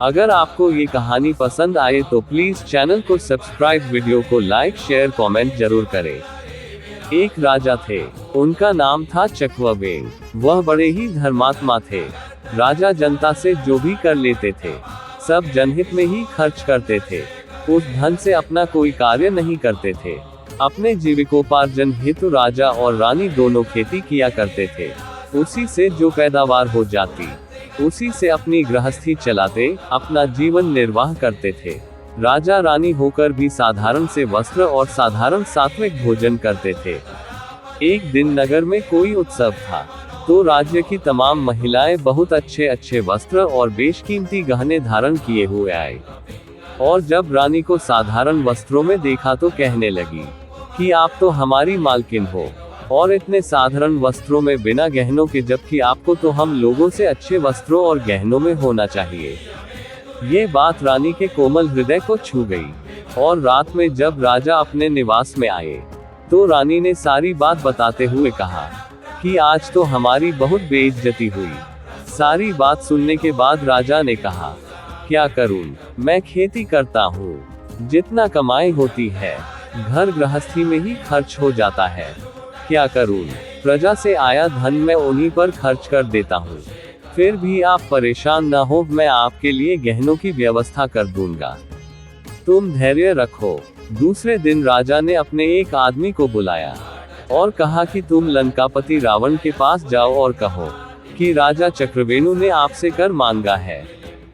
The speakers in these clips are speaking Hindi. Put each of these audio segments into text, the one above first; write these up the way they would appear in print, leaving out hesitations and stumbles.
अगर आपको ये कहानी पसंद आए तो प्लीज चैनल को सब्सक्राइब, वीडियो को लाइक, शेयर, कमेंट जरूर करें। एक राजा थे, उनका नाम था चक्रवेण। वह बड़े ही धर्मात्मा थे। राजा जनता से जो भी कर लेते थे, सब जनहित में ही खर्च करते थे। उस धन से अपना कोई कार्य नहीं करते थे। अपने जीविकोपार्जन हेतु राजा और रानी दोनों खेती किया करते थे। उसी से जो पैदावार हो जाती, उसी से अपनी गृहस्थी चलाते, अपना जीवन निर्वाह करते थे। राजा रानी होकर भी साधारण से वस्त्र और साधारण सात्विक भोजन करते थे। एक दिन नगर में कोई उत्सव था, तो राज्य की तमाम महिलाएं बहुत अच्छे अच्छे वस्त्र और बेशकीमती गहने धारण किए हुए आए। और जब रानी को साधारण वस्त्रों में देखा तो कहने लगी कि आप तो हमारी मालकिन हो, और इतने साधारण वस्त्रों में बिना गहनों के, जबकि आपको तो हम लोगों से अच्छे वस्त्रों और गहनों में होना चाहिए। ये बात रानी के कोमल हृदय को छू गई। और रात में जब राजा अपने निवास में आए, तो रानी ने सारी बात बताते हुए कहा कि आज तो हमारी बहुत बेइज्जती हुई। सारी बात सुनने के बाद राजा ने कहा, क्या करूं, मैं खेती करता हूँ, जितना कमाई होती है घर गृहस्थी में ही खर्च हो जाता है। क्या करूं, प्रजा से आया धन मैं उन्हीं पर खर्च कर देता हूँ। फिर भी आप परेशान न हो, मैं आपके लिए गहनों की व्यवस्था कर दूंगा, तुम धैर्य रखो। दूसरे दिन राजा ने अपने एक आदमी को बुलाया और कहा कि तुम लंकापति रावण के पास जाओ और कहो कि राजा चक्रवेणु ने आपसे कर मांगा है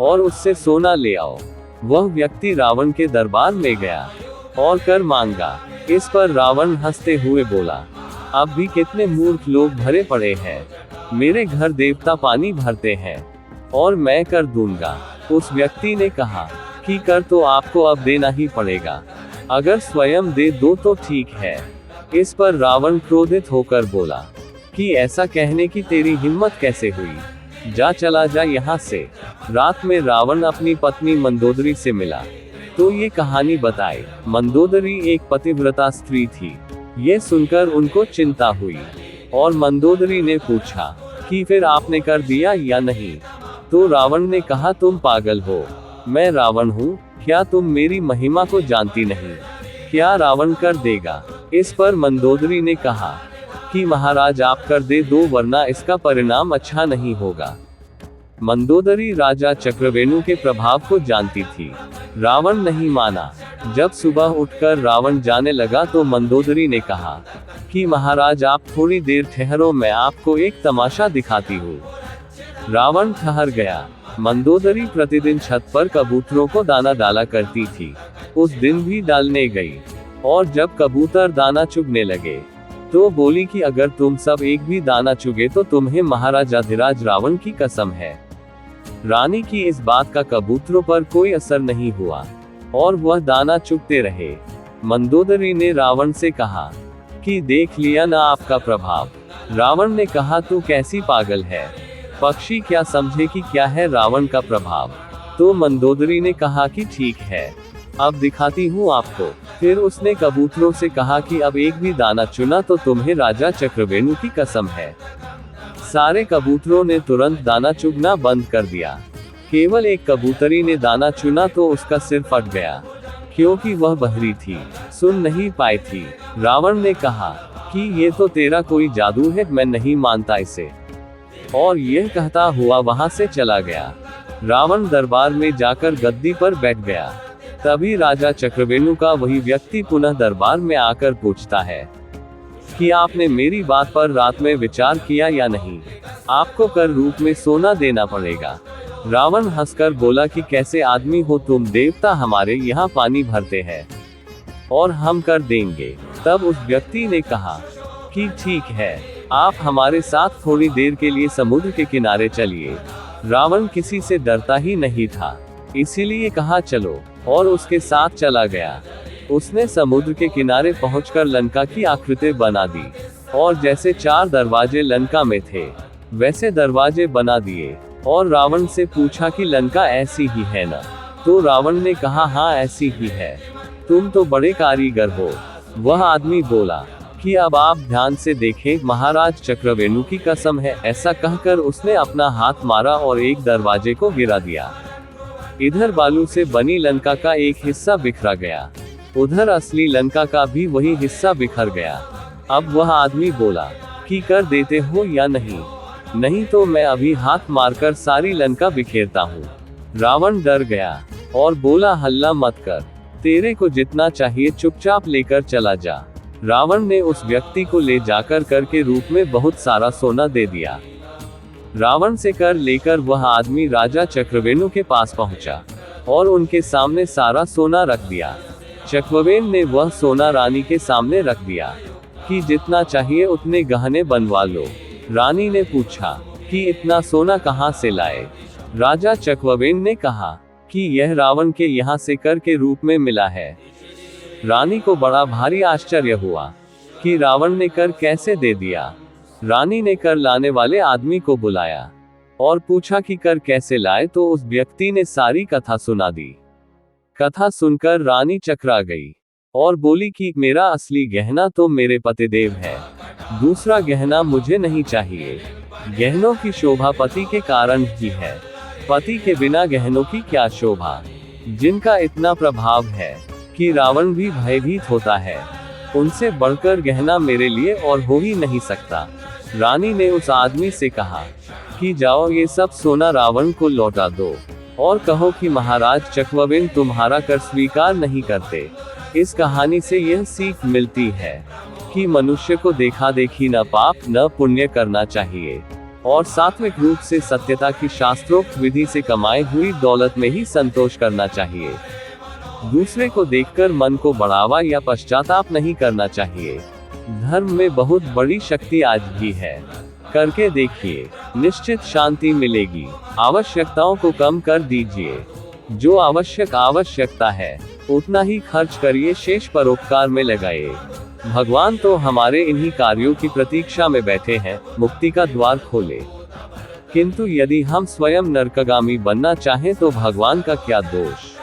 और उससे सोना ले आओ। वह व्यक्ति रावण के दरबार में गया और कर मांगा। इस पर रावण हंसते हुए बोला, अब भी कितने मूर्ख लोग भरे पड़े हैं। मेरे घर देवता पानी भरते हैं और मैं कर दूंगा। उस व्यक्ति ने कहा कि कर तो आपको अब देना ही पड़ेगा, अगर स्वयं दे दो तो ठीक है। इस पर रावण क्रोधित होकर बोला कि ऐसा कहने की तेरी हिम्मत कैसे हुई, जा चला जा यहाँ से। रात में रावण अपनी पत्नी मंदोदरी से मिला तो ये कहानी बताई। मंदोदरी एक पतिव्रता स्त्री थी। ये सुनकर उनको चिंता हुई और मंदोदरी ने पूछा कि फिर आपने कर दिया या नहीं। तो रावण ने कहा, तुम पागल हो, मैं रावण हूँ, क्या तुम मेरी महिमा को जानती नहीं? क्या रावण कर देगा? इस पर मंदोदरी ने कहा कि महाराज आप कर दे दो, वरना इसका परिणाम अच्छा नहीं होगा। मंदोदरी राजा चक्रवेणु के प्रभाव को जानती थी। रावण नहीं माना। जब सुबह उठकर रावण जाने लगा तो मंदोदरी ने कहा कि महाराज आप थोड़ी देर ठहरो, मैं आपको एक तमाशा दिखाती हूँ। रावण ठहर गया। मंदोदरी प्रतिदिन छत पर कबूतरों को दाना डाला करती थी। उस दिन भी डालने गई और जब कबूतर दाना चुगने लगे तो बोली कि अगर तुम सब एक भी दाना चुगे तो तुम्हें महाराजाधिराज रावण की कसम है। रानी की इस बात का कबूतरों पर कोई असर नहीं हुआ और वह दाना चुगते रहे। मंदोदरी ने रावण से कहा कि देख लिया ना आपका प्रभाव। रावण ने कहा, तू कैसी पागल है, पक्षी क्या समझे कि क्या है रावण का प्रभाव। तो मंदोदरी ने कहा कि ठीक है, अब दिखाती हूँ आपको। फिर उसने कबूतरों से कहा कि अब एक भी दाना चुना तो तुम्हें राजा चक्रवेणु की कसम है। सारे कबूतरों ने तुरंत दाना चुगना बंद कर दिया। केवल एक कबूतरी ने दाना चुना तो उसका सिर फट गया, क्योंकि वह बहरी थी, सुन नहीं पाई थी। रावण ने कहा कि ये तो तेरा कोई जादू है, मैं नहीं मानता इसे। और यह कहता हुआ वहां से चला गया। रावण दरबार में जाकर गद्दी पर बैठ गया। तभी राजा चक्रवेणु का वही व्यक्ति पुनः दरबार में आकर पूछता है कि आपने मेरी बात पर रात में विचार किया या नहीं? आपको कर रूप में सोना देना पड़ेगा। रावण हंसकर बोला कि कैसे आदमी हो तुम, देवता हमारे यहाँ पानी भरते हैं और हम कर देंगे। तब उस व्यक्ति ने कहा कि ठीक है, आप हमारे साथ थोड़ी देर के लिए समुद्र के किनारे चलिए। रावण किसी से डरता ही नहीं था, इसीलिए कहा चलो, और उसके साथ चला गया। उसने समुद्र के किनारे पहुंचकर लंका की आकृति बना दी और जैसे 4 दरवाजे लंका में थे वैसे दरवाजे बना दिए और रावण से पूछा कि लंका ऐसी ही है ना? तो रावण ने कहा, हाँ ऐसी ही है, तुम तो बड़े कारीगर हो। वह आदमी बोला कि अब आप ध्यान से देखें, महाराज चक्रवेणु की कसम है। ऐसा कहकर उसने अपना हाथ मारा और एक दरवाजे को गिरा दिया। इधर बालू से बनी लंका का एक हिस्सा बिखरा गया, उधर असली लंका का भी वही हिस्सा बिखर गया। अब वह आदमी बोला कि कर देते हो या नहीं, नहीं तो मैं अभी हाथ मारकर सारी लंका बिखेरता हूँ। रावण डर गया और बोला हल्ला मत कर, तेरे को जितना चाहिए चुपचाप लेकर चला जा। रावण ने उस व्यक्ति को ले जाकर कर के रूप में बहुत सारा सोना दे दिया। रावण से कर लेकर वह आदमी राजा चक्रवेणु के पास पहुंचा और उनके सामने सारा सोना रख दिया। चक्रवेण ने वह सोना रानी के सामने रख दिया कि जितना चाहिए उतने गहने बनवा लो। रानी ने पूछा कि इतना सोना कहाँ से लाए? राजा चक्रवेण ने कहा कि यह रावण के यहाँ से कर के रूप में मिला है। रानी को बड़ा भारी आश्चर्य हुआ कि रावण ने कर कैसे दे दिया। रानी ने कर लाने वाले आदमी को बुलाया और पूछा कि कर कैसे लाए, तो उस व्यक्ति ने सारी कथा सुना दी। कथा सुनकर रानी चकरा गई और बोली कि मेरा असली गहना तो मेरे पतिदेव है, दूसरा गहना मुझे नहीं चाहिए। गहनों की शोभा पति के कारण ही है, पति के बिना गहनों की क्या शोभा, जिनका इतना प्रभाव है कि रावण भी भयभीत होता है, उनसे बढ़कर गहना मेरे लिए और हो ही नहीं सकता। रानी ने उस आदमी से कहा कि जाओ ये सब सोना रावण को लौटा दो और कहो कि महाराज चक्रवेण तुम्हारा कर स्वीकार नहीं करते। इस कहानी से यह सीख मिलती है कि मनुष्य को देखा देखी न पाप न पुण्य करना चाहिए और सात्विक रूप से सत्यता की शास्त्रोक्त विधि से कमाई हुई दौलत में ही संतोष करना चाहिए। दूसरे को देखकर मन को बढ़ावा या पश्चाताप नहीं करना चाहिए। धर्म में बहुत बड़ी शक्ति आज भी है, करके देखिए, निश्चित शांति मिलेगी। आवश्यकताओं को कम कर दीजिए, जो आवश्यकता है उतना ही खर्च करिए, शेष परोपकार में लगाइए। भगवान तो हमारे इन्हीं कार्यों की प्रतीक्षा में बैठे हैं, मुक्ति का द्वार खोले। किंतु यदि हम स्वयं नरकगामी बनना चाहें तो भगवान का क्या दोष।